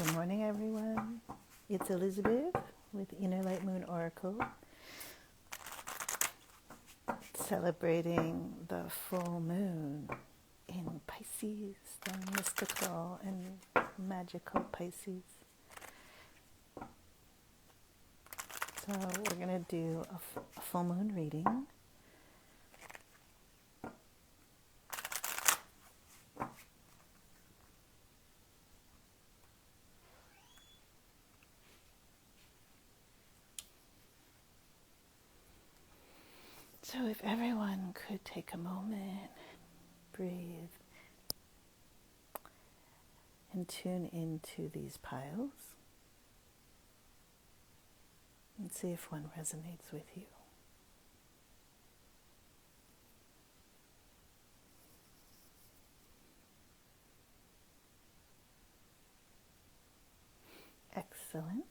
Good morning, everyone. It's Elizabeth with Inner Light Moon Oracle, celebrating the full moon in Pisces, the mystical and magical Pisces. So we're going to do a full moon reading. So if everyone could take a moment, breathe, and tune into these piles and see if one resonates with you. Excellent.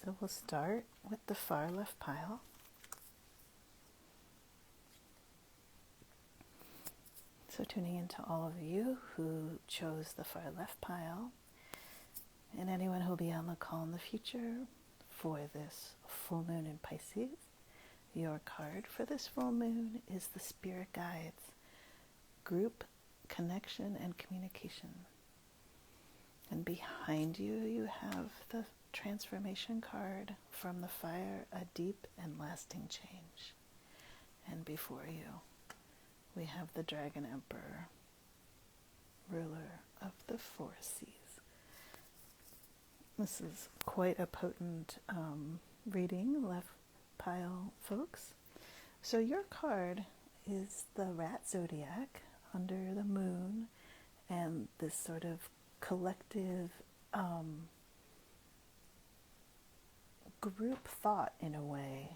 So we'll start with the far left pile. So tuning into all of you who chose the far left pile, and anyone who will be on the call in the future for this full moon in Pisces. Your card for this full moon is the Spirit Guides, Group, Connection, and Communication. And behind you, you have the Transformation card from the fire, A Deep and Lasting Change. And before you, we have the Dragon Emperor, ruler of the four seas. This is quite a potent reading, left pile folks. So your card is the Rat Zodiac under the moon, and this sort of collective group thought in a way.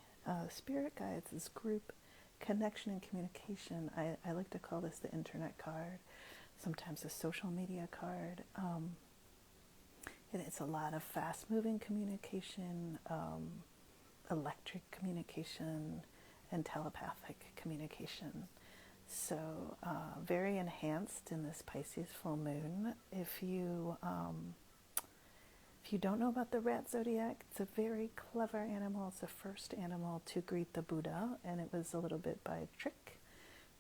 Spirit Guides is group connection and communication. I like to call this the internet card, sometimes a social media card. It's a lot of fast-moving communication, electric communication, and telepathic communication. So very enhanced in this Pisces full moon. If you don't know about the rat zodiac, it's a very clever animal. It's the first animal to greet the Buddha, and it was a little bit by trick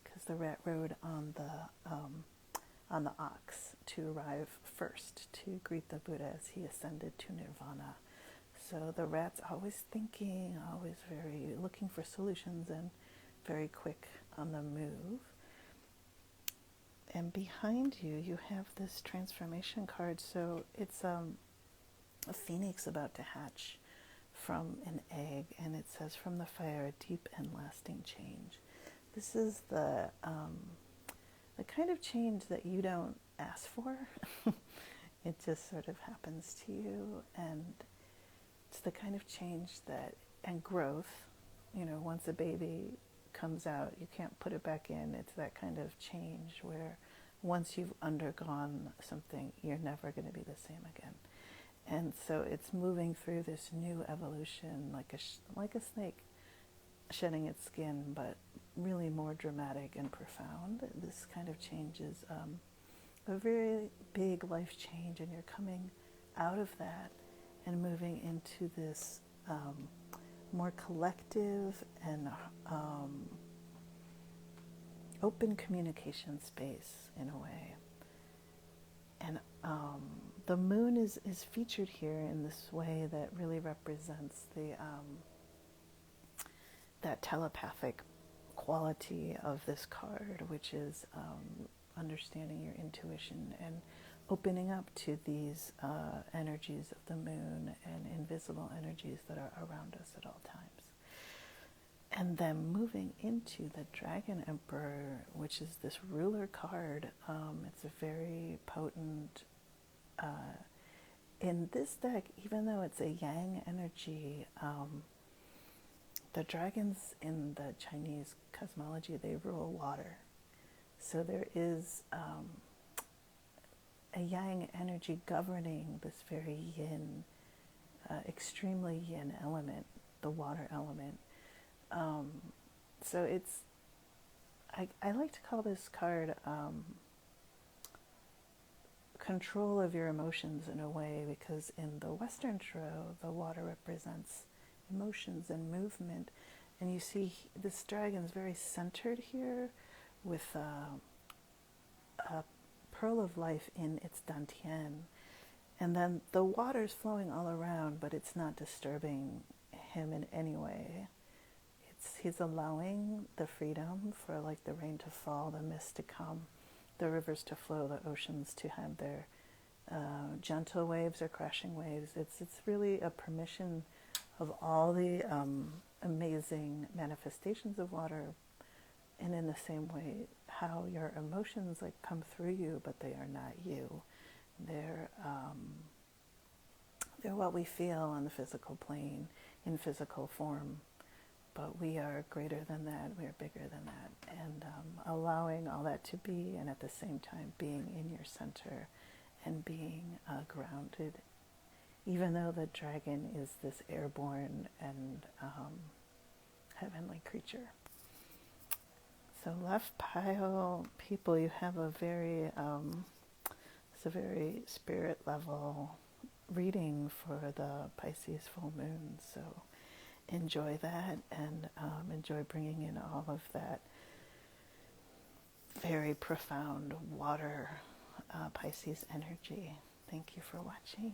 because the rat rode on the ox to arrive first to greet the Buddha as he ascended to nirvana. So the rat's always thinking, always very looking for solutions, and very quick on the move. And behind you, you have this transformation card. So it's a phoenix about to hatch from an egg, and it says, from the fire, a deep and lasting change. This is the kind of change that you don't ask for. It just sort of happens to you, and it's the kind of change that, and growth, once a baby comes out, you can't put it back in. It's that kind of change where once you've undergone something, you're never going to be the same again. And so it's moving through this new evolution, like a snake shedding its skin, but really more dramatic and profound. This kind of change is a very big life change, and you're coming out of that and moving into this more collective and open communication space in a way. And the moon is featured here in this way that really represents the that telepathic quality of this card, which is understanding your intuition and opening up to these energies of the moon and invisible energies that are around us at all times. And then moving into the Dragon Emperor, which is this ruler card. It's a very potent, in this deck, even though it's a yang energy, the dragons in the Chinese cosmology, they rule water. So there is a yang energy governing this very yin, extremely yin element, the water element. So it's, I like to call this card control of your emotions in a way, because in the Western Tarot, the water represents emotions and movement. And you see this dragon's very centered here with a pearl of life in its dantian. And then the water's flowing all around, but it's not disturbing him in any way. He's allowing the freedom for like the rain to fall, the mist to come, the rivers to flow, the oceans to have their gentle waves or crashing waves. It's really a permission of all the amazing manifestations of water, and in the same way, how your emotions like come through you, but they are not you. They're what we feel on the physical plane in physical form. But we are greater than that, we are bigger than that, and allowing all that to be, and at the same time being in your center and being grounded, even though the dragon is this airborne and heavenly creature. So left pile people, you have a very, it's a very spirit level reading for the Pisces full moon, so enjoy that, and enjoy bringing in all of that very profound water Pisces energy. Thank you for watching.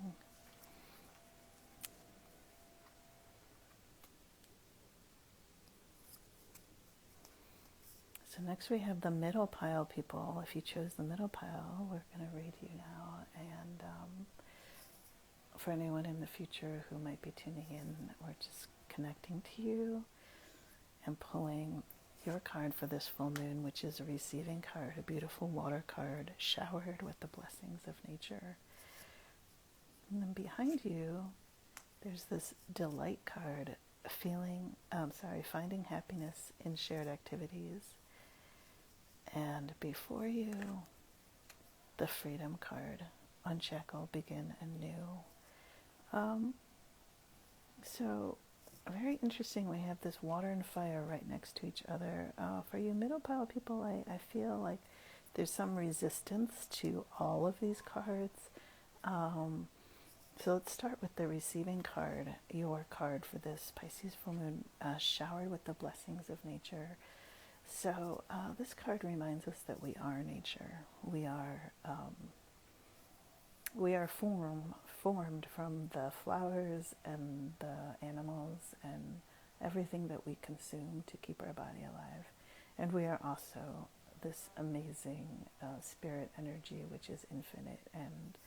So next we have the middle pile people. If you chose the middle pile, we're going to read you now. And for anyone in the future who might be tuning in, we're just connecting to you and pulling your card for this full moon, which is a receiving card, a beautiful water card, showered with the blessings of nature. And then behind you, there's this delight card, finding happiness in shared activities. And before you, the freedom card, unshackle, begin anew. So very interesting, we have this water and fire right next to each other. For you middle pile people, I feel like there's some resistance to all of these cards. So let's start with the receiving card, your card for this Pisces full moon, showered with the blessings of nature. So this card reminds us that we are nature. We are formed from the flowers and the animals and everything that we consume to keep our body alive. And we are also this amazing spirit energy, which is infinite and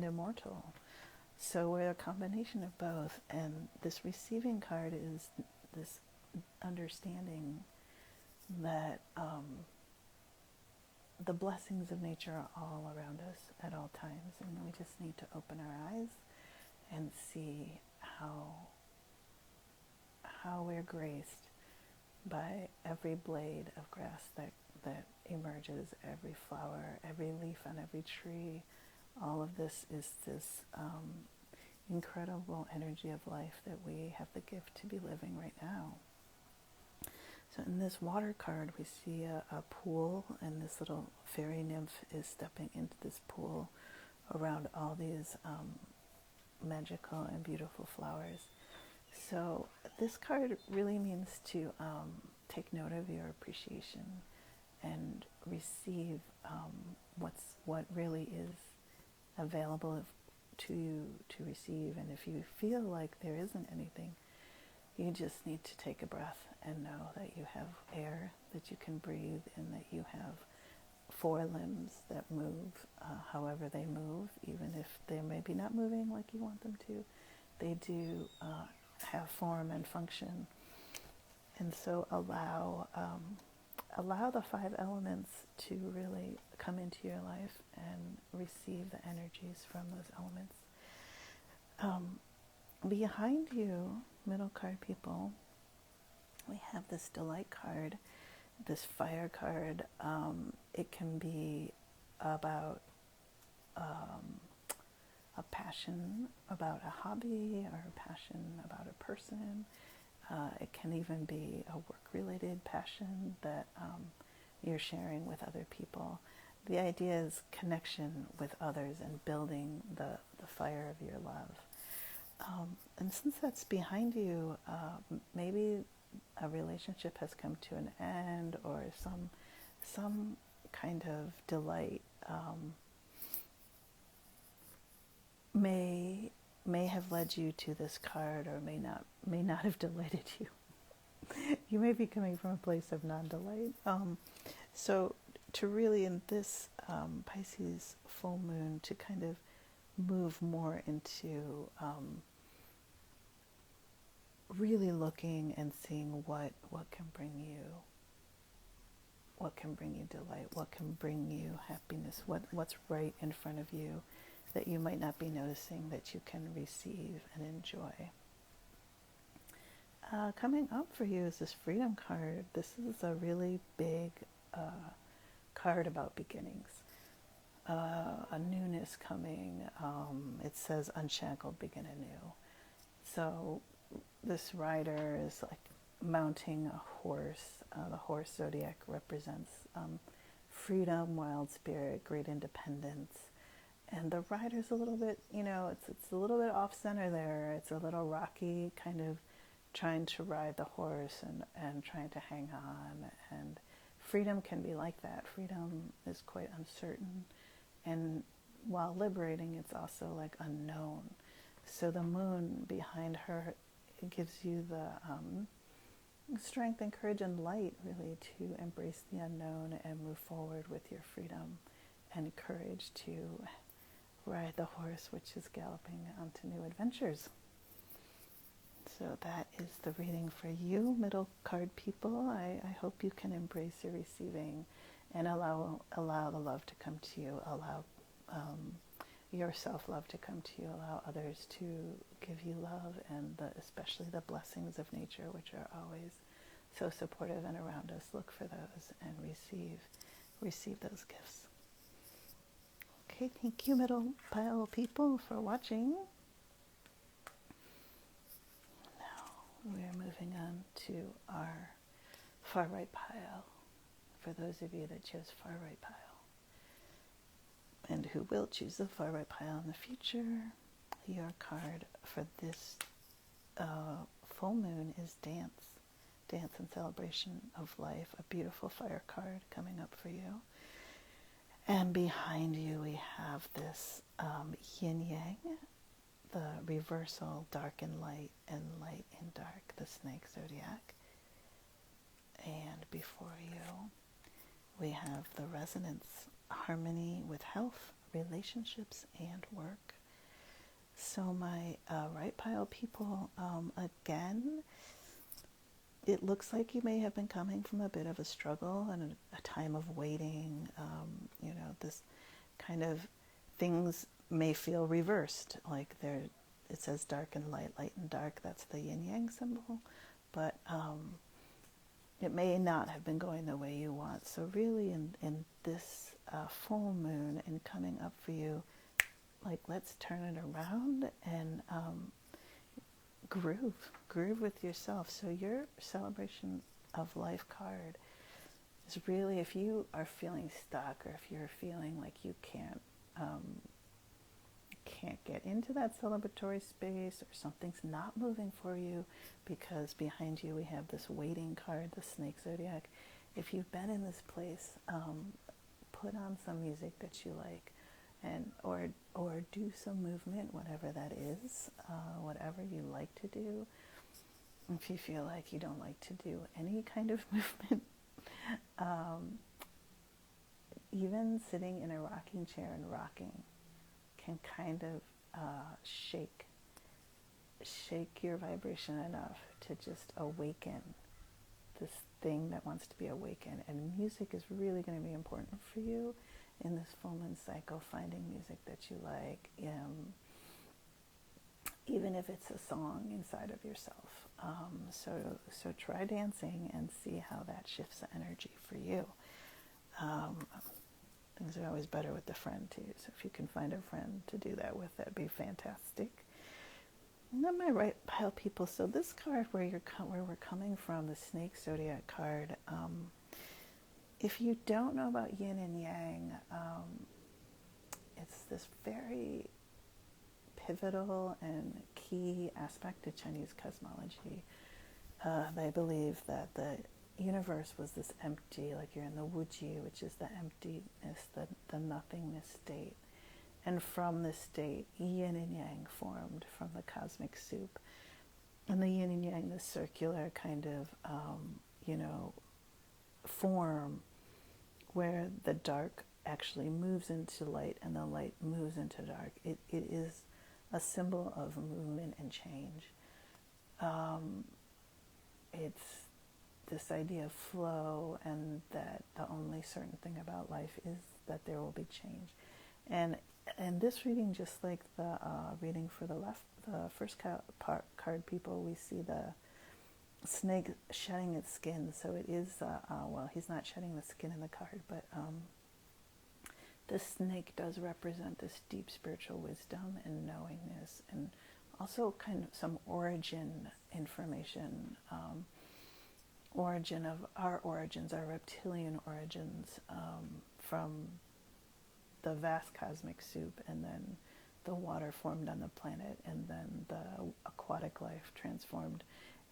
immortal. So we're a combination of both. And this receiving card is this understanding that the blessings of nature are all around us at all times, and we just need to open our eyes and see how we're graced by every blade of grass that emerges, every flower, every leaf on every tree. All of this is this incredible energy of life that we have the gift to be living right now. So in this water card, we see a pool, and this little fairy nymph is stepping into this pool around all these magical and beautiful flowers. So this card really means to take note of your appreciation and receive what really is available to you to receive. And if you feel like there isn't anything, you just need to take a breath and know that you have air that you can breathe, and that you have four limbs that move however they move, even if they're maybe not moving like you want them to. They do have form and function. And so allow the five elements to really come into your life and receive the energies from those elements. Behind you, middle card people, we have this delight card, this fire card. It can be about a passion about a hobby, or a passion about a person. It can even be a work-related passion that you're sharing with other people. the idea is connection with others and building the fire of your love. And since that's behind you, maybe a relationship has come to an end, or some kind of delight may have led you to this card, or may not have delighted you. You may be coming from a place of non-delight. So to really, in this Pisces full moon, to kind of move more into really looking and seeing what can bring you delight, what can bring you happiness, what's right in front of you that you might not be noticing, that you can receive and enjoy. Coming up for you is this Freedom card. This is a really big card about beginnings, a newness coming. It says unshackled, begin anew. So this rider is like mounting a horse. The horse zodiac represents freedom, wild spirit, great independence. And the rider's a little bit, it's a little bit off center there. It's a little rocky, kind of trying to ride the horse and trying to hang on. And freedom can be like that. Freedom is quite uncertain. And while liberating, it's also like unknown. So the moon behind her, it gives you the strength and courage and light, really, to embrace the unknown and move forward with your freedom, and courage to ride the horse which is galloping onto new adventures. So that is the reading for you, middle card people. I hope you can embrace your receiving and allow the love to come to you, allow your self-love to come to you, allow others to give you love, and especially the blessings of nature, which are always so supportive and around us. Look for those and receive those gifts. Okay, thank you, middle pile people, for watching. Now we're moving on to our far right pile, for those of you that chose far right pile, and who will choose the far right pile in the future. Your card for this full moon is dance and celebration of life, a beautiful fire card coming up for you. And behind you we have this yin-yang, the reversal, dark and light and dark, the snake zodiac. And before you we have the resonance, harmony with health, relationships, and work. So my right pile people, again, it looks like you may have been coming from a bit of a struggle and a time of waiting. This kind of things may feel reversed, like it says dark and light, light and dark. That's the yin-yang symbol. But it may not have been going the way you want. So really in this full moon and coming up for you, like, let's turn it around and groove with yourself. So your celebration of life card is really, if you are feeling stuck, or if you're feeling like you can't get into that celebratory space, or something's not moving for you, because behind you we have this waiting card, the snake zodiac. If you've been in this place, put on some music that you like, and or do some movement, whatever that is, whatever you like to do. If you feel like you don't like to do any kind of movement, even sitting in a rocking chair and rocking can kind of shake your vibration enough to just awaken this thing that wants to be awakened. And music is really going to be important for you in this full moon cycle, finding music that you like, even if it's a song inside of yourself. So try dancing and see how that shifts the energy for you. Things are always better with a friend too, so if you can find a friend to do that with, that'd be fantastic. And then my right pile people, so this card where we're coming from, the snake zodiac card, If you don't know about yin and yang, it's this very pivotal and key aspect of Chinese cosmology. They believe that the universe was this empty, like you're in the wuji, which is the emptiness, the nothingness state. And from this state, yin and yang formed from the cosmic soup. And the yin and yang, the circular kind of, form where the dark actually moves into light and the light moves into dark. It is a symbol of movement and change. It's this idea of flow, and that the only certain thing about life is that there will be change. And this reading, just like the reading for the first card, people, we see the snake shedding its skin. So it is, he's not shedding the skin in the card, but the snake does represent this deep spiritual wisdom and knowingness, and also kind of some origin information, origin of our origins, our reptilian origins, from the vast cosmic soup, and then the water formed on the planet, and then the aquatic life transformed,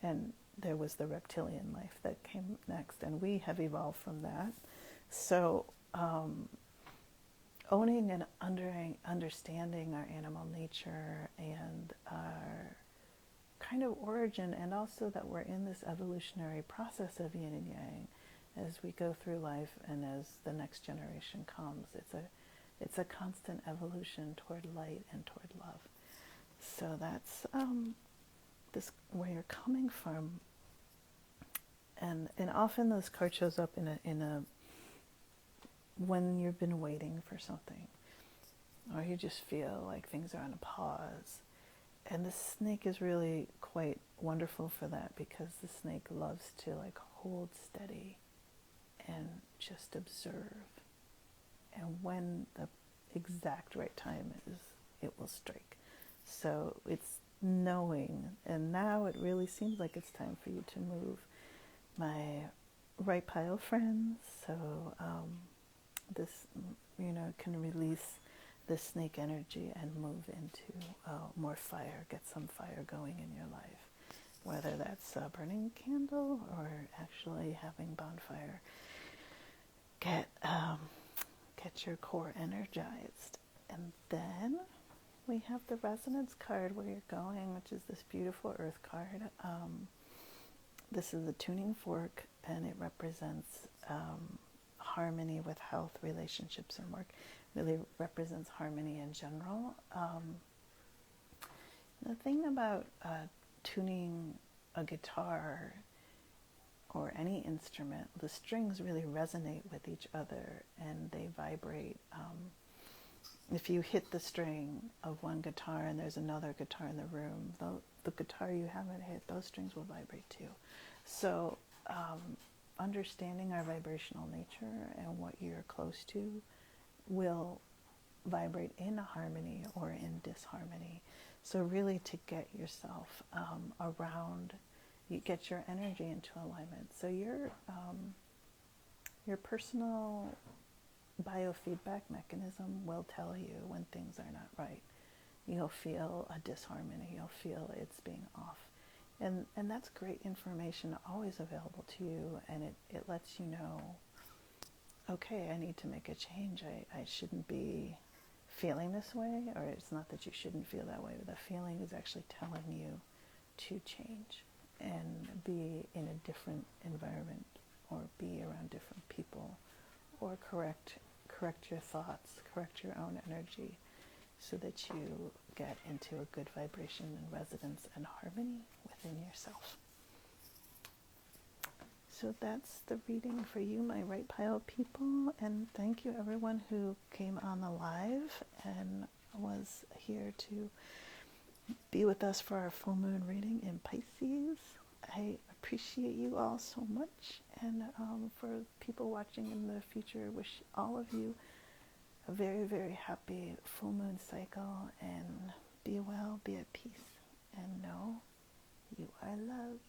and there was the reptilian life that came next, and we have evolved from that. So owning and understanding our animal nature and our kind of origin, and also that we're in this evolutionary process of yin and yang as we go through life, and as the next generation comes. It's a constant evolution toward light and toward love. So that's this where you're coming from, and often this card shows up in a when you've been waiting for something, or you just feel like things are on a pause. And the snake is really quite wonderful for that, because the snake loves to like hold steady and just observe. And when the exact right time is, it will strike. So it's knowing. And now it really seems like it's time for you to move. My right pile friends, so this, can release the snake energy and move into more fire, get some fire going in your life. Whether that's burning a candle or actually having bonfire. Get your core energized. And then we have the resonance card, where you're going, which is this beautiful earth card. This is a tuning fork, and it represents harmony with health, relationships, and work. Really represents harmony in general. The thing about tuning a guitar or any instrument, the strings really resonate with each other, and they vibrate. If you hit the string of one guitar and there's another guitar in the room, the guitar you haven't hit, those strings will vibrate too. So understanding our vibrational nature and what you're close to will vibrate in harmony or in disharmony. So really, to get yourself around, you get your energy into alignment. So your personal biofeedback mechanism will tell you when things are not right. You'll feel a disharmony. You'll feel it's being off. And that's great information always available to you, and it lets you know, okay, I need to make a change. I shouldn't be feeling this way, or it's not that you shouldn't feel that way, but the feeling is actually telling you to change and be in a different environment, or be around different people, or correct your thoughts, correct your own energy, so that you get into a good vibration and resonance and harmony within yourself. So that's the reading for you, my right pile people, and thank you everyone who came on the live and was here to be with us for our full moon reading in Pisces. I appreciate you all so much, and for people watching in the future, wish all of you a very, very happy full moon cycle, and be well, be at peace, and know you are loved.